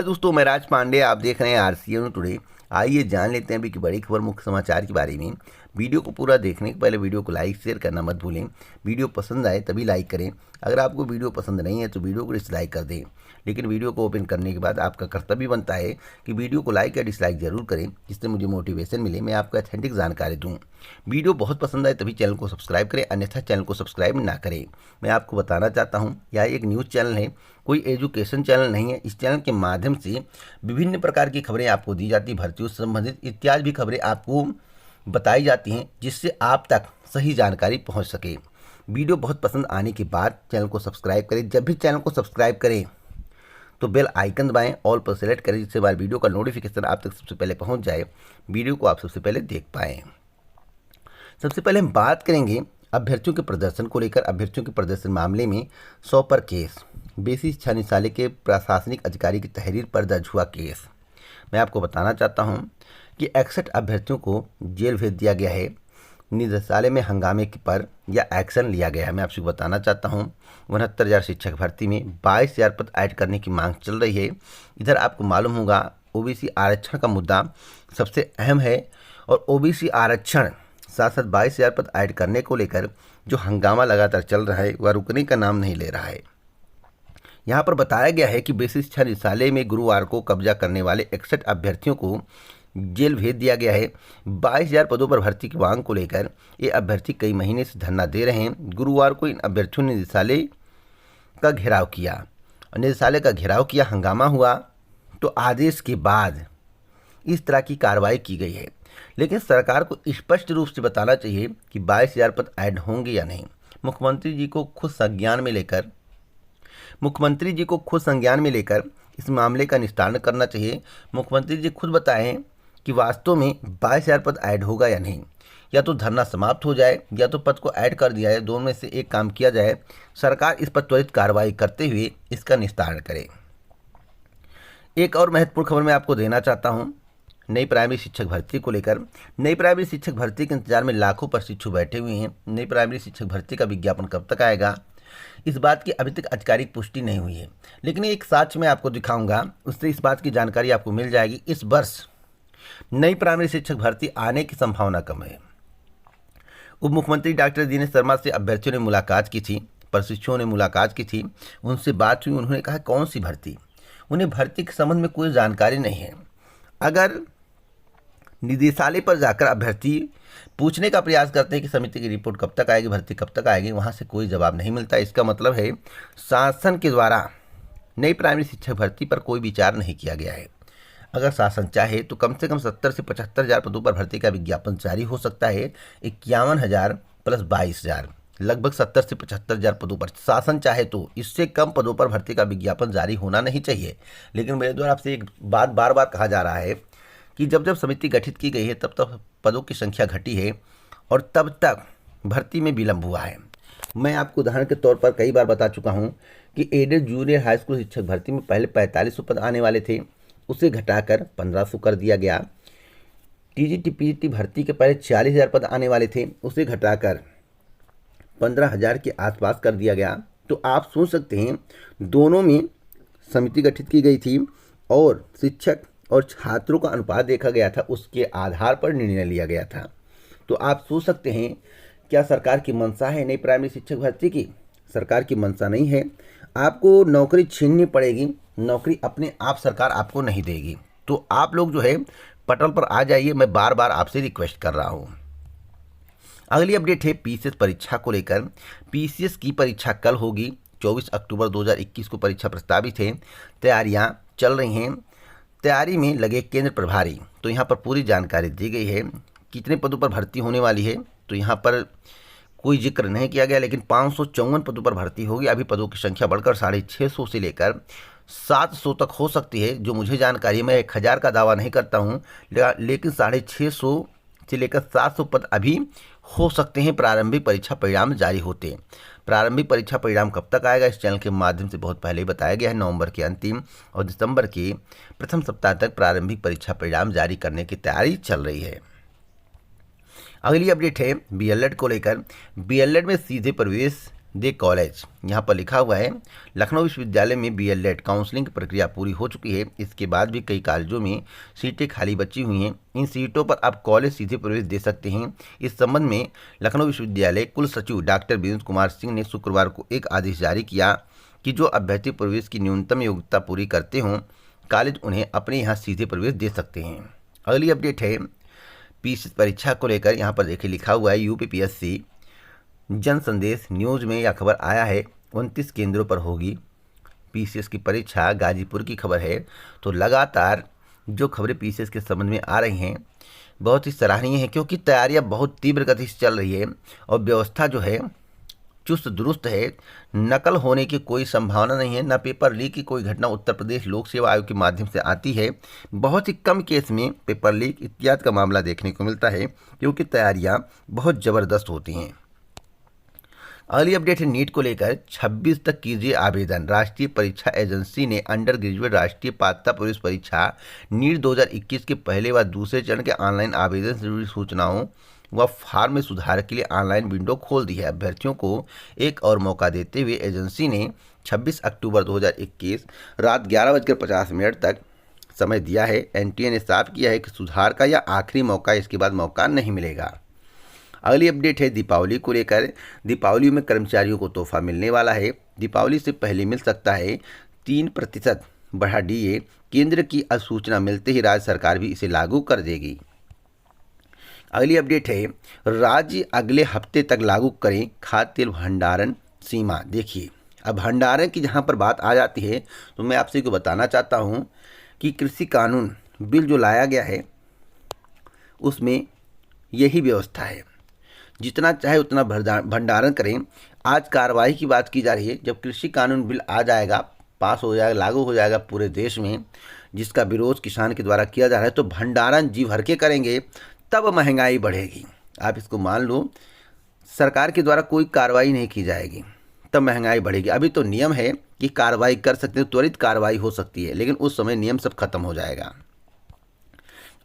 दोस्तों, मैं राज पांडे, आप देख रहे हैं आरसीएन टुडे। आइए जान लेते हैं अभी की बड़ी खबर, मुख्य समाचार के बारे में। वीडियो को पूरा देखने के पहले वीडियो को लाइक शेयर करना मत भूलें। वीडियो पसंद आए तभी लाइक करें। अगर आपको वीडियो पसंद नहीं है तो वीडियो को डिसलाइक कर दें। लेकिन वीडियो को ओपन करने के बाद आपका कर्तव्य बनता है कि वीडियो को लाइक या डिसलाइक जरूर करें, जिससे मुझे मोटिवेशन मिले, मैं आपको ऑथेंटिक जानकारी दूं। वीडियो बहुत पसंद आए तभी चैनल को सब्सक्राइब करें, अन्यथा चैनल को सब्सक्राइब ना करें। मैं आपको बताना चाहता हूं, यह एक न्यूज़ चैनल है, कोई एजुकेशन चैनल नहीं है। इस चैनल के माध्यम से विभिन्न प्रकार की खबरें आपको दी जाती, भर्तियों से संबंधित इत्यादि भी खबरें आपको बताई जाती हैं, जिससे आप तक सही जानकारी पहुंच सके। वीडियो बहुत पसंद आने के बाद चैनल को सब्सक्राइब करें। जब भी चैनल को सब्सक्राइब करें तो बेल आइकन दबाएं, ऑल पर सेलेक्ट करें, जिससे हमारे वीडियो का नोटिफिकेशन आप तक सबसे पहले पहुंच जाए, वीडियो को आप सबसे पहले देख पाएँ। सबसे पहले हम बात करेंगे अभ्यर्थियों के प्रदर्शन को लेकर। अभ्यर्थियों के प्रदर्शन मामले में 100 पर केस, बेसिक शिक्षा निदेशालय के प्रशासनिक अधिकारी की तहरीर पर दर्ज हुआ केस। मैं आपको बताना चाहता हूं कि 61 अभ्यर्थियों को जेल भेज दिया गया है। निदेशालय में हंगामे पर यह एक्शन लिया गया है। मैं आपसे बताना चाहता हूं 69,000 शिक्षक भर्ती में 22,000 पद ऐड करने की मांग चल रही है। इधर आपको मालूम होगा ओबीसी आरक्षण का मुद्दा सबसे अहम है, और ओबीसी आरक्षण साथ साथ 22,000 पद ऐड करने को लेकर जो हंगामा लगातार चल रहा है वह रुकने का नाम नहीं ले रहा है। यहाँ पर बताया गया है कि बेसिक शिक्षा निदेशालय में गुरुवार को कब्जा करने वाले 61 अभ्यर्थियों को जेल भेज दिया गया है। 22,000 पदों पर भर्ती की मांग को लेकर ये अभ्यर्थी कई महीने से धरना दे रहे हैं। गुरुवार को इन अभ्यर्थियों ने निदेशालय का घेराव किया। हंगामा हुआ तो आदेश के बाद इस तरह की कार्रवाई की गई है। लेकिन सरकार को स्पष्ट रूप से बताना चाहिए कि 22,000 पद ऐड होंगे या नहीं। मुख्यमंत्री जी को खुद संज्ञान में लेकर इस मामले का निस्तारण करना चाहिए। मुख्यमंत्री जी खुद बताएं कि वास्तव में 22,000 पद ऐड होगा या नहीं। या तो धरना समाप्त हो जाए या तो पद को ऐड कर दिया जाए, दोनों में से एक काम किया जाए। सरकार इस पर त्वरित कार्रवाई करते हुए इसका निस्तारण करे। एक और महत्वपूर्ण खबर मैं आपको देना चाहता हूं, नई प्राइमरी शिक्षक भर्ती को लेकर। नई प्राइमरी शिक्षक भर्ती के इंतजार में लाखों प्रशिक्षु बैठे हुए हैं। नई प्राइमरी शिक्षक भर्ती का विज्ञापन कब तक आएगा, इस बात की अभी तक आधिकारिक पुष्टि नहीं हुई है। लेकिन एक साक्ष्य मैं आपको दिखाऊंगा, उससे इस बात की जानकारी आपको मिल जाएगी। इस वर्ष नई प्राइमरी शिक्षक भर्ती आने की संभावना कम है। उप मुख्यमंत्री डॉक्टर दिनेश शर्मा से अभ्यर्थियों ने मुलाकात की थी, प्रशिक्षुओं ने मुलाकात की थी, उनसे बात हुई। उन्होंने कहा कौन सी भर्ती, उन्हें भर्ती के संबंध में कोई जानकारी नहीं है। अगर निदेशालय पर जाकर अभ्यर्थी पूछने का प्रयास करते हैं कि समिति की रिपोर्ट कब तक आएगी, भर्ती कब तक आएगी, वहां से कोई जवाब नहीं मिलता। इसका मतलब है शासन के द्वारा नई प्राइमरी शिक्षक भर्ती पर कोई विचार नहीं किया गया है। अगर शासन चाहे तो कम से कम 70 से 75,000 पदों पर भर्ती का विज्ञापन जारी हो सकता है। 51,000 प्लस 22,000, लगभग 70 से 75,000 पदों पर शासन चाहे तो इससे कम पदों पर भर्ती का विज्ञापन जारी होना नहीं चाहिए। लेकिन मेरे द्वारा आपसे एक बात बार बार कहा जा रहा है कि जब जब समिति गठित की गई है तब तक पदों की संख्या घटी है और तब तक भर्ती में विलंब हुआ है। मैं आपको उदाहरण के तौर पर कई बार बता चुका हूं कि एडेड जूनियर हाई स्कूल शिक्षक भर्ती में पहले 4500 पद आने वाले थे, उसे घटाकर 1500 कर दिया गया। टीजीटी पीजीटी भर्ती के पहले 40,000 पद आने वाले थे, उसे घटाकर 15,000 के आसपास कर दिया गया। तो आप सोच सकते हैं दोनों में समिति गठित की गई थी और शिक्षक और छात्रों का अनुपात देखा गया था, उसके आधार पर निर्णय लिया गया था। तो आप सोच सकते हैं क्या सरकार की मंशा है नई प्राइमरी शिक्षक भर्ती की? सरकार की मंशा नहीं है। आपको नौकरी छीननी पड़ेगी, नौकरी अपने आप सरकार आपको नहीं देगी। तो आप लोग जो है पटल पर आ जाइए, मैं बार बार आपसे रिक्वेस्ट कर रहा हूँ। अगली अपडेट है पीसीएस परीक्षा को लेकर। पीसीएस की परीक्षा कल होगी, 24 अक्टूबर 2021 को परीक्षा प्रस्तावित है। तैयारियाँ चल रही हैं। तैयारी में लगे केंद्र प्रभारी, तो यहाँ पर पूरी जानकारी दी गई है। कितने पदों पर भर्ती होने वाली है तो यहाँ पर कोई जिक्र नहीं किया गया, लेकिन 554 पदों पर भर्ती होगी। अभी पदों की संख्या बढ़कर 650 से लेकर 700 तक हो सकती है। जो मुझे जानकारी है, मैं 1000 का दावा नहीं करता हूँ, लेकिन 650 से लेकर 700 पद अभी हो सकते हैं प्रारंभिक परीक्षा परिणाम जारी होते। प्रारंभिक परीक्षा परिणाम कब तक आएगा, इस चैनल के माध्यम से बहुत पहले ही बताया गया है। नवंबर के अंतिम और दिसंबर के प्रथम सप्ताह तक प्रारंभिक परीक्षा परिणाम जारी करने की तैयारी चल रही है। अगली अपडेट है बीएलएड को लेकर। बीएलएड में सीधे प्रवेश दे कॉलेज। यहाँ पर लिखा हुआ है लखनऊ विश्वविद्यालय में BLED काउंसलिंग की प्रक्रिया पूरी हो चुकी है। इसके बाद भी कई कॉलेजों में सीटें खाली बची हुई हैं। इन सीटों पर आप कॉलेज सीधे प्रवेश दे सकते हैं। इस संबंध में लखनऊ विश्वविद्यालय कुल सचिव डॉक्टर वीरेंद्र कुमार सिंह ने शुक्रवार को एक आदेश जारी किया कि जो अभ्यर्थी प्रवेश की न्यूनतम योग्यता पूरी करते हों, कॉलेज उन्हें अपने यहाँ सीधे प्रवेश दे सकते हैं। अगली अपडेट है PCS परीक्षा को लेकर। यहाँ पर देखिए लिखा हुआ है UPPSC जन संदेश न्यूज़ में यह खबर आया है 29 केंद्रों पर होगी PCS की परीक्षा, गाजीपुर की खबर है। तो लगातार जो खबरें PCS के संबंध में आ रही हैं बहुत ही सराहनीय है, क्योंकि तैयारियां बहुत तीव्र गति से चल रही है और व्यवस्था जो है चुस्त दुरुस्त है। नकल होने की कोई संभावना नहीं है, न पेपर लीक की कोई घटना उत्तर प्रदेश लोक सेवा आयोग के माध्यम से आती है। बहुत ही कम केस में पेपर लीक इत्यादि का मामला देखने को मिलता है, क्योंकि तैयारियां बहुत ज़बरदस्त होती हैं। अगली अपडेट है नीट को लेकर। 26 तक कीजिए आवेदन। राष्ट्रीय परीक्षा एजेंसी ने अंडर ग्रेजुएट राष्ट्रीय पात्रता प्रवेश परीक्षा नीट 2021 के पहले व दूसरे चरण के ऑनलाइन आवेदन से जुड़ी सूचनाओं व फार्म में सुधार के लिए ऑनलाइन विंडो खोल दी है। अभ्यर्थियों को एक और मौका देते हुए एजेंसी ने 26 अक्टूबर 2021 रात 11:50 तक समय दिया है। NTA ने साफ किया है कि सुधार का यह आखिरी मौका, इसके बाद मौका नहीं मिलेगा। अगली अपडेट है दीपावली को लेकर। दीपावली में कर्मचारियों को तोहफा मिलने वाला है। दीपावली से पहले मिल सकता है 3% बढ़ा DA। केंद्र की अधिसूचना मिलते ही राज्य सरकार भी इसे लागू कर देगी। अगली अपडेट है राज्य अगले हफ्ते तक लागू करें खाद्य तेल भंडारण सीमा। देखिए, अब भंडारण की जहां पर बात आ जाती है तो मैं आपसे को बताना चाहता हूं कि कृषि कानून बिल जो लाया गया है उसमें यही व्यवस्था है, जितना चाहे उतना भंडारण करें। आज कार्रवाई की बात की जा रही है। जब कृषि कानून बिल आ जाएगा, पास हो जाएगा, लागू हो जाएगा पूरे देश में, जिसका विरोध किसान के द्वारा किया जा रहा है, तो भंडारण जी भर के करेंगे तब महंगाई बढ़ेगी। आप इसको मान लो, सरकार के द्वारा कोई कार्रवाई नहीं की जाएगी तब महंगाई बढ़ेगी। अभी तो नियम है कि कार्रवाई कर सकते हैं, त्वरित कार्रवाई हो सकती है, लेकिन उस समय नियम सब खत्म हो जाएगा।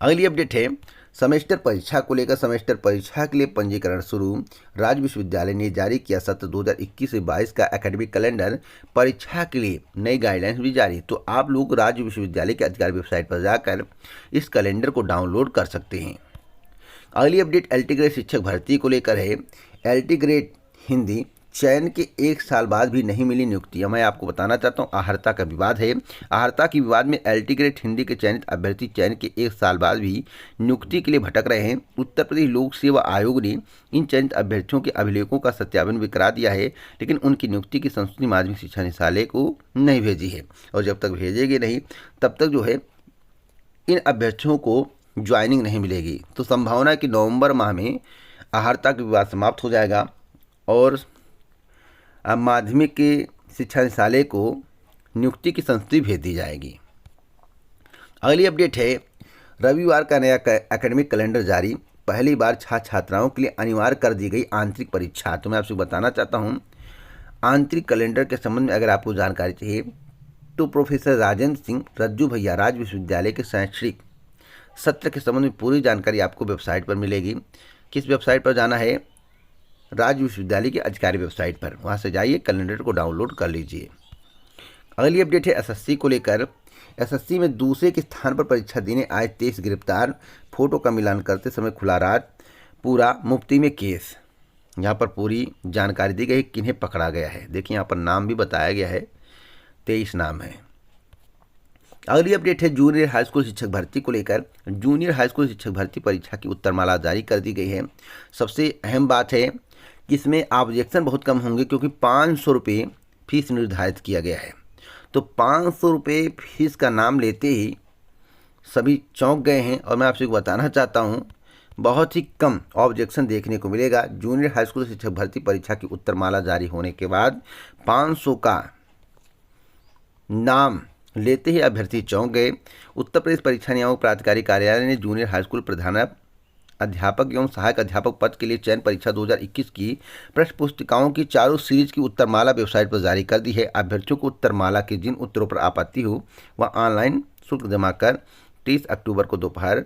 अगली अपडेट है सेमेस्टर परीक्षा को लेकर। सेमेस्टर परीक्षा के लिए पंजीकरण शुरू। राज्य विश्वविद्यालय ने जारी किया सत्र 2021 से 22 का एकेडमिक कैलेंडर। परीक्षा के लिए नई गाइडलाइंस भी जारी। तो आप लोग राज्य विश्वविद्यालय के अधिकारी वेबसाइट पर जाकर इस कैलेंडर को डाउनलोड कर सकते हैं। अगली अपडेट LT ग्रेड शिक्षक भर्ती को लेकर है। LT ग्रेड हिंदी चयन के 1 साल बाद भी नहीं मिली नियुक्ति। मैं आपको बताना चाहता हूँ, आहर्ता का विवाद है। आहर्ता के विवाद में LT ग्रेड हिंदी के चयनित अभ्यर्थी चयन के 1 साल बाद भी नियुक्ति के लिए भटक रहे हैं। उत्तर प्रदेश लोक सेवा आयोग ने इन चयनित अभ्यर्थियों के अभिलेखों का सत्यापन भी करा दिया है, लेकिन उनकी नियुक्ति की संस्कृति माध्यमिक शिक्षा निदेशालय को नहीं भेजी है, और जब तक भेजेगी नहीं तब तक जो है इन अभ्यर्थियों को ज्वाइनिंग नहीं मिलेगी। तो संभावना है कि नवंबर माह में आहर्ता का विवाद समाप्त हो जाएगा और माध्यमिक के शिक्षा निदेशालय को नियुक्ति की संस्तुति भेज दी जाएगी। अगली अपडेट है रविवार का नया एकेडमिक कैलेंडर जारी। पहली बार छात्र छात्राओं के लिए अनिवार्य कर दी गई आंतरिक परीक्षा। तो मैं आपसे बताना चाहता हूं, आंतरिक कैलेंडर के संबंध में अगर आपको जानकारी चाहिए तो प्रोफेसर राजेंद्र सिंह रज्जू भैया राज्य विश्वविद्यालय के शैक्षणिक सत्र के संबंध में पूरी जानकारी आपको वेबसाइट पर मिलेगी। किस वेबसाइट पर जाना है? राज्य विश्वविद्यालय की अधिकारी वेबसाइट पर, वहां से जाइए, कैलेंडर को डाउनलोड कर लीजिए। अगली अपडेट है SSC को लेकर। SSC में दूसरे के स्थान पर परीक्षा देने आए 23 गिरफ्तार। फोटो का मिलान करते समय खुला राज, पूरा मुफ्ती में केस। यहाँ पर पूरी जानकारी दी गई किन्हें पकड़ा गया है। देखिए यहाँ पर नाम भी बताया गया है, 23 नाम है। अगली अपडेट है जूनियर हाई स्कूल शिक्षक भर्ती को लेकर। जूनियर हाई स्कूल शिक्षक भर्ती परीक्षा की उत्तरमाला जारी कर दी गई है। सबसे अहम बात है कि इसमें ऑब्जेक्शन बहुत कम होंगे, क्योंकि 500 रुपये फीस निर्धारित किया गया है। तो 500 रुपये फीस का नाम लेते ही सभी चौंक गए हैं, और मैं आपसे बताना चाहता हूँ बहुत ही कम ऑब्जेक्शन देखने को मिलेगा। जूनियर हाई स्कूल शिक्षक भर्ती परीक्षा की उत्तरमाला जारी होने के बाद 500 का नाम लेते ही अभ्यर्थी चौंक गए। उत्तर प्रदेश परीक्षा नियामक प्राधिकारी कार्यालय ने जूनियर हाई स्कूल प्रधान अध्यापक एवं सहायक अध्यापक पद के लिए चयन परीक्षा 2021 की प्रश्न पुस्तिकाओं की चारों सीरीज की उत्तरमाला वेबसाइट पर जारी कर दी है। अभ्यर्थियों को उत्तरमाला के जिन उत्तरों पर आपत्ति हो वह ऑनलाइन शुल्क जमा कर 30 अक्टूबर को दोपहर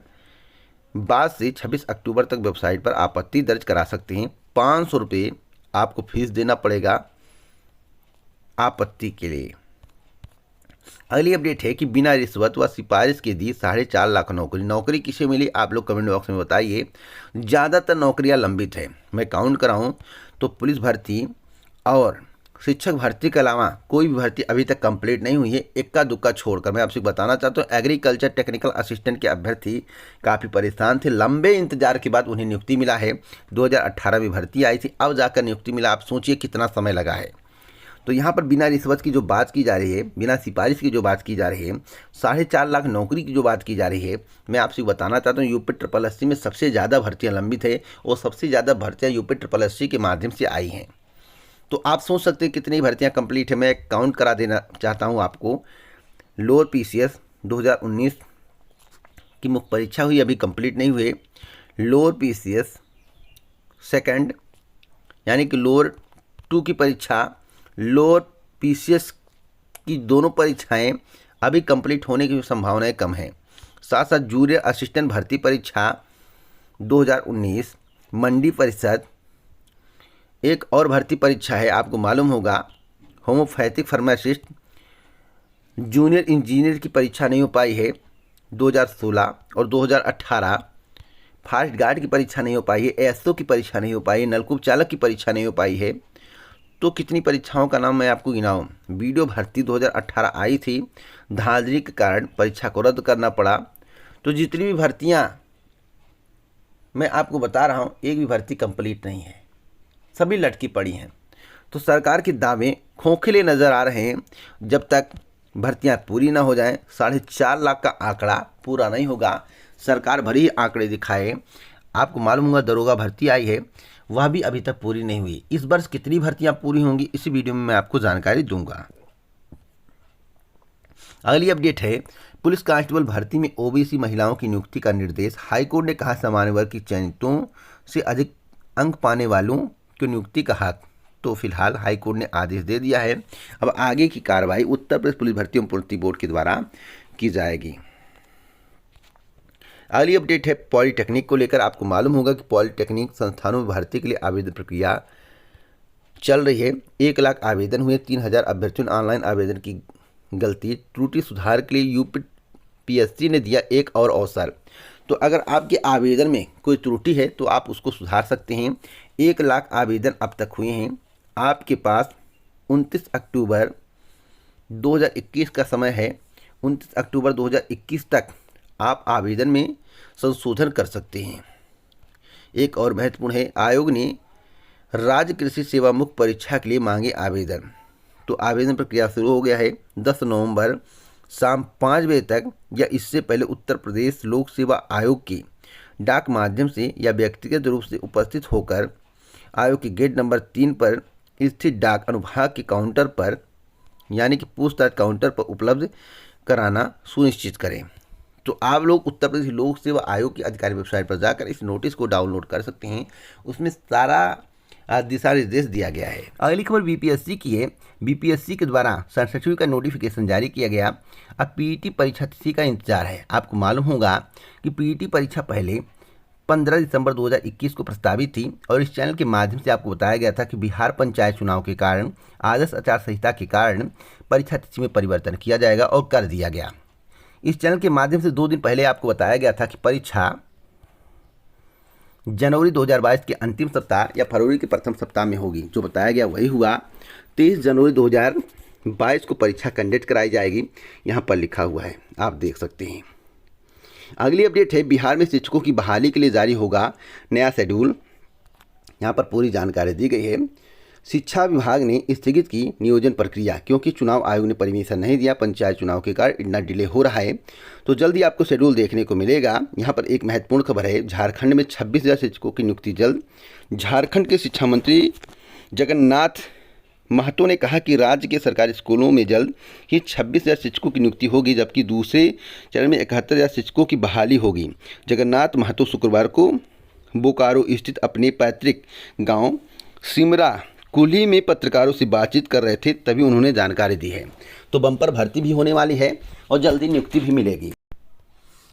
बाद से 26 अक्टूबर तक वेबसाइट पर आपत्ति दर्ज करा सकते हैं। 500 रुपये आपको फीस देना पड़ेगा। आपत्ति के लिए। अगली अपडेट है कि बिना रिश्वत व सिफारिश के दी 4.5 लाख नौकरी किसे मिली, आप लोग कमेंट बॉक्स में बताइए। ज़्यादातर नौकरियां लंबित है। मैं काउंट कराऊं तो पुलिस भर्ती और शिक्षक भर्ती के अलावा कोई भी भर्ती अभी तक कंप्लीट नहीं हुई है, इक्का दुक्का छोड़कर। मैं आपसे बताना चाहता हूँ एग्रीकल्चर टेक्निकल असिस्टेंट के अभ्यर्थी काफ़ी परेशान थे, लंबे इंतजार के बाद उन्हें नियुक्ति मिला है। 2018 में भर्ती आई थी, अब जाकर नियुक्ति मिला। आप सोचिए कितना समय लगा है। तो यहाँ पर बिना रिश्वत की जो बात की जा रही है, बिना सिफारिश की जो बात की जा रही है, 4.5 लाख नौकरी की जो बात की जा रही है, मैं आपसे बताना चाहता हूँ यूपी SSSC में सबसे ज़्यादा भर्तियाँ लंबित है और सबसे ज़्यादा भर्तियाँ यूपी SSSC के माध्यम से आई हैं। तो आप सोच सकते हैं कितनी भर्तियां कंप्लीट है। मैं काउंट करा देना चाहता हूं आपको। लोअर PCS 2019 की मुख्य परीक्षा हुई, अभी कंप्लीट नहीं हुए। लोअर PCS सेकंड यानी कि लोअर 2 की परीक्षा, लोअर PCS की दोनों परीक्षाएं अभी कंप्लीट होने की संभावनाएं कम हैं। साथ साथ जूनियर असिस्टेंट भर्ती परीक्षा 2019, मंडी परिषद, एक और भर्ती परीक्षा है, आपको मालूम होगा होम्योपैथिक फार्मासिस्ट, जूनियर इंजीनियर की परीक्षा नहीं हो पाई है 2016 और 2018। फास्ट गार्ड की परीक्षा नहीं हो पाई है, ASO की परीक्षा नहीं हो पाई है, नलकूप चालक की परीक्षा नहीं हो पाई है। तो कितनी परीक्षाओं का नाम मैं आपको गिनाऊं। वीडियो भर्ती 2018 आई थी, धांधली के कारण परीक्षा को रद्द करना पड़ा। तो जितनी भी भर्तियां मैं आपको बता रहा हूं, एक भी भर्ती कंप्लीट नहीं है, सभी लटकी पड़ी हैं। तो सरकार के दावे खोखले नज़र आ रहे हैं। जब तक भर्तियां पूरी ना हो जाएं, 4.5 लाख का आंकड़ा पूरा नहीं होगा। सरकार भले ही आंकड़े दिखाए, आपको मालूम होगा दरोगा भर्ती आई है, वह भी अभी तक पूरी नहीं हुई। इस वर्ष कितनी भर्तियां पूरी होंगी, इसी वीडियो में मैं आपको जानकारी दूंगा। अगली अपडेट है पुलिस कांस्टेबल भर्ती में OBC महिलाओं की नियुक्ति का निर्देश। हाईकोर्ट ने कहा सामान्य वर्ग की चयनितों से अधिक अंक पाने वालों की नियुक्ति का हक। तो फिलहाल हाईकोर्ट ने आदेश दे दिया है। अब आगे की कार्रवाई उत्तर प्रदेश पुलिस भर्ती एवं प्रोन्नति बोर्ड के द्वारा की जाएगी। अगली अपडेट है पॉलिटेक्निक को लेकर। आपको मालूम होगा कि पॉलिटेक्निक संस्थानों में भर्ती के लिए आवेदन प्रक्रिया चल रही है। 1 लाख आवेदन हुए, 3000 अभ्यर्थियों ने ऑनलाइन आवेदन की गलती त्रुटि सुधार के लिए UPSC ने दिया एक और अवसर। तो अगर आपके आवेदन में कोई त्रुटि है तो आप उसको सुधार सकते हैं। 1 लाख आवेदन अब तक हुए हैं। आपके पास 29 अक्टूबर 2021 का समय है। 29 अक्टूबर 2021 तक आप आवेदन में संशोधन कर सकते हैं। एक और महत्वपूर्ण है, आयोग ने राज्य कृषि सेवा मुख्य परीक्षा के लिए मांगे आवेदन। तो आवेदन प्रक्रिया शुरू हो गया है। 10 नवंबर शाम 5 बजे तक या इससे पहले उत्तर प्रदेश लोक सेवा आयोग की डाक माध्यम से या व्यक्तिगत रूप से उपस्थित होकर आयोग के गेट नंबर 3 पर स्थित डाक अनुभाग के काउंटर पर यानी कि पूछताछ काउंटर पर उपलब्ध कराना सुनिश्चित करें। तो आप लोग उत्तर प्रदेश लोक सेवा आयोग की आधिकारिक वेबसाइट पर जाकर इस नोटिस को डाउनलोड कर सकते हैं। उसमें सारा दिशा निर्देश दिया गया है। अगली खबर BPSC की है। BPSC के द्वारा 67वीं का नोटिफिकेशन जारी किया गया। अब PET परीक्षा तिथि का इंतजार है। आपको मालूम होगा कि PET परीक्षा पहले 15 दिसंबर 2021 को प्रस्तावित थी और इस चैनल के माध्यम से आपको बताया गया था कि बिहार पंचायत चुनाव के कारण आदर्श आचार संहिता के कारण परीक्षा तिथि में परिवर्तन किया जाएगा और कर दिया गया। इस चैनल के माध्यम से 2 दिन पहले आपको बताया गया था कि परीक्षा जनवरी 2022 के अंतिम सप्ताह या फरवरी के प्रथम सप्ताह में होगी। जो बताया गया वही हुआ। 23 जनवरी 2022 को परीक्षा कंडक्ट कराई जाएगी। यहाँ पर लिखा हुआ है, आप देख सकते हैं। अगली अपडेट है बिहार में शिक्षकों की बहाली के लिए जारी होगा नया शेड्यूल। यहाँ पर पूरी जानकारी दी गई है। शिक्षा विभाग ने स्थगित की नियोजन प्रक्रिया क्योंकि चुनाव आयोग ने परमिशन नहीं दिया। पंचायत चुनाव के कारण इतना डिले हो रहा है। तो जल्दी आपको शेड्यूल देखने को मिलेगा। यहाँ पर एक महत्वपूर्ण खबर है, झारखंड में 26,000 शिक्षकों की नियुक्ति जल्द। झारखंड के शिक्षा मंत्री जगन्नाथ महतो ने कहा कि राज्य के सरकारी स्कूलों में जल्द ही 26,000 शिक्षकों की नियुक्ति होगी, जबकि दूसरे चरण में 71,000 शिक्षकों की बहाली होगी। जगन्नाथ महतो शुक्रवार को बोकारो स्थित अपने पैतृक गांव सिमरा कुली में पत्रकारों से बातचीत कर रहे थे, तभी उन्होंने जानकारी दी है। तो बम्पर भर्ती भी होने वाली है और जल्दी नियुक्ति भी मिलेगी।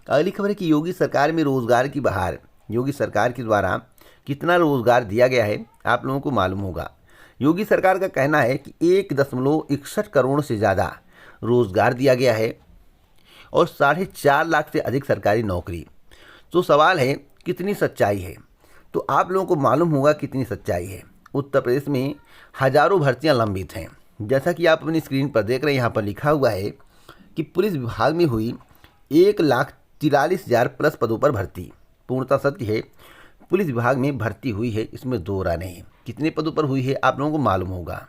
अगली खबर है कि योगी सरकार में रोजगार की बहार। योगी सरकार के द्वारा कितना रोजगार दिया गया है आप लोगों को मालूम होगा। योगी सरकार का कहना है कि 1.61 करोड़ से ज़्यादा रोजगार दिया गया है और 4.5 लाख से अधिक सरकारी नौकरी। तो सवाल है कितनी सच्चाई है, तो आप लोगों को मालूम होगा कितनी सच्चाई है। उत्तर प्रदेश में हजारों भर्तियां लंबित हैं। जैसा कि आप अपनी स्क्रीन पर देख रहे हैं, यहाँ पर लिखा हुआ है कि पुलिस विभाग में हुई 1,43,000 प्लस पदों पर भर्ती। पूर्णतः सत्य है, पुलिस विभाग में भर्ती हुई है, इसमें दो राय नहीं। कितने पदों पर हुई है आप लोगों को मालूम होगा।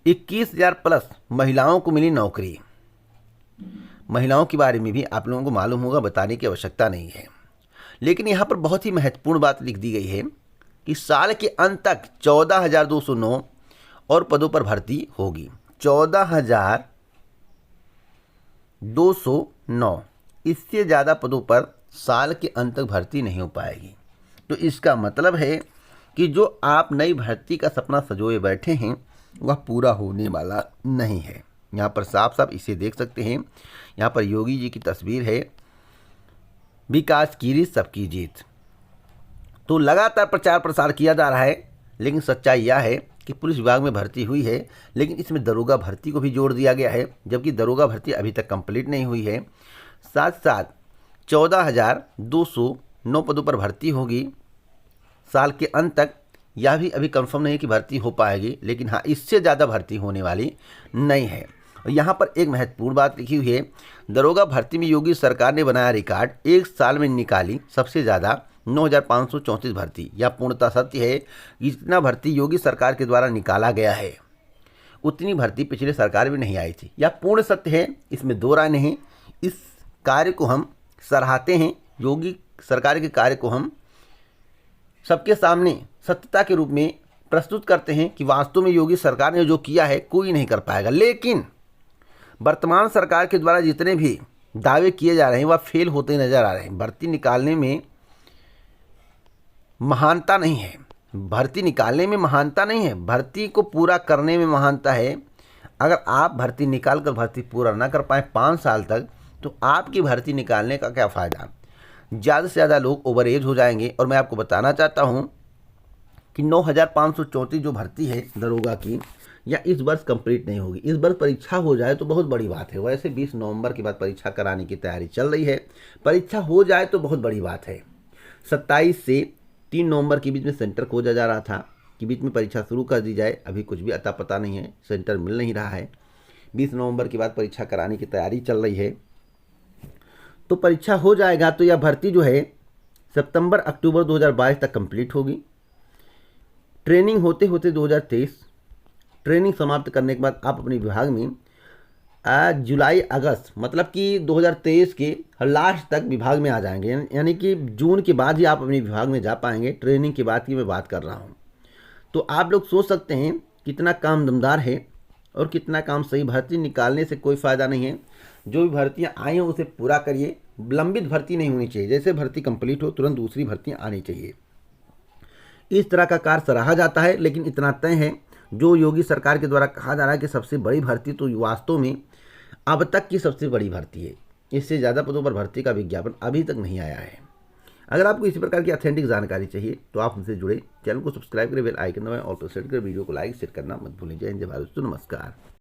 21,000 प्लस महिलाओं को मिली नौकरी। महिलाओं के बारे में भी आप लोगों को मालूम होगा, बताने की आवश्यकता नहीं है। लेकिन यहाँ पर बहुत ही महत्वपूर्ण बात लिख दी गई है कि साल के अंत तक 14,209 और पदों पर भर्ती होगी। 14,209, इससे ज़्यादा पदों पर साल के अंत तक भर्ती नहीं हो पाएगी। तो इसका मतलब है कि जो आप नई भर्ती का सपना सजोए बैठे हैं वह पूरा होने वाला नहीं है। यहाँ पर साफ साफ इसे देख सकते हैं। यहाँ पर योगी जी की तस्वीर है, विकास की रीत सबकी जीत। तो लगातार प्रचार प्रसार किया जा रहा है, लेकिन सच्चाई यह है कि पुलिस विभाग में भर्ती हुई है, लेकिन इसमें दरोगा भर्ती को भी जोड़ दिया गया है, जबकि दरोगा भर्ती अभी तक कंप्लीट नहीं हुई है। साथ साथ 14,209 पदों पर भर्ती होगी साल के अंत तक। यह भी अभी कंफर्म नहीं है कि भर्ती हो पाएगी, लेकिन हाँ, इससे ज़्यादा भर्ती होने वाली नहीं है। और यहाँ पर एक महत्वपूर्ण बात लिखी हुई है, दरोगा भर्ती में योगी सरकार ने बनाया रिकॉर्ड, एक साल में निकाली सबसे ज़्यादा 9,534 भर्ती। यह पूर्णतः सत्य है। जितना भर्ती योगी सरकार के द्वारा निकाला गया है उतनी भर्ती पिछले सरकार में नहीं आई थी। यह पूर्ण सत्य है, इसमें दो राय नहीं। इस कार्य को हम सराहते हैं, योगी सरकार के कार्य को हम सबके सामने सत्यता के रूप में प्रस्तुत करते हैं कि वास्तव में योगी सरकार ने जो किया है कोई नहीं कर पाएगा। लेकिन वर्तमान सरकार के द्वारा जितने भी दावे किए जा रहे हैं वह फेल होते नजर आ रहे हैं। भर्ती निकालने में महानता नहीं है, भर्ती निकालने में महानता नहीं है, भर्ती को पूरा करने में महानता है। अगर आप भर्ती निकाल कर भर्ती पूरा ना कर पाए 5 साल तक, तो आपकी भर्ती निकालने का क्या फ़ायदा। ज़्यादा से ज़्यादा लोग ओवर एज हो जाएंगे। और मैं आपको बताना चाहता हूँ कि 9,534 जो भर्ती है दरोगा की, या इस वर्ष कंप्लीट नहीं होगी। इस वर्ष परीक्षा हो जाए तो बहुत बड़ी बात है। वैसे 20 नवंबर के बाद परीक्षा कराने की तैयारी चल रही है। परीक्षा हो जाए तो बहुत बड़ी बात है। 27 से 3 नवंबर के बीच में सेंटर खोजा जा रहा था कि बीच में परीक्षा शुरू कर दी जाए। अभी कुछ भी अता पता नहीं है, सेंटर मिल नहीं रहा है। 20 नवंबर के बाद परीक्षा कराने की तैयारी चल रही है। तो परीक्षा हो जाएगा तो यह भर्ती जो है सितंबर अक्टूबर 2022 तक कंप्लीट होगी। ट्रेनिंग होते होते 2023, ट्रेनिंग समाप्त करने के बाद आप अपने विभाग में जुलाई अगस्त मतलब कि 2023 के लास्ट तक विभाग में आ जाएंगे। यानी कि जून के बाद ही आप अपने विभाग में जा पाएंगे। ट्रेनिंग के बाद की मैं बात कर रहा हूँ। तो आप लोग सोच सकते हैं कितना काम दमदार है और कितना काम सही। भर्ती निकालने से कोई फ़ायदा नहीं है। जो भी भर्तियाँ आई हैं उसे पूरा करिए। लंबित भर्ती नहीं होनी चाहिए। जैसे भर्ती कंप्लीट हो तुरंत दूसरी भर्तियाँ आनी चाहिए। इस तरह का कार्य सराहा जाता है। लेकिन इतना तय है, जो योगी सरकार के द्वारा कहा जा रहा है कि सबसे बड़ी भर्ती, तो वास्तव में अब तक की सबसे बड़ी भर्ती है। इससे ज़्यादा पदों पर भर्ती का विज्ञापन अभी तक नहीं आया है। अगर आपको इसी प्रकार की ऑथेंटिक जानकारी चाहिए तो आप हमसे जुड़े, चैनल को सब्सक्राइब करें, बेल आइकन दबाएं और प्रेस कर वीडियो को लाइक शेयर करना मत भूलें। जय हिंद, जय भारत, नमस्कार।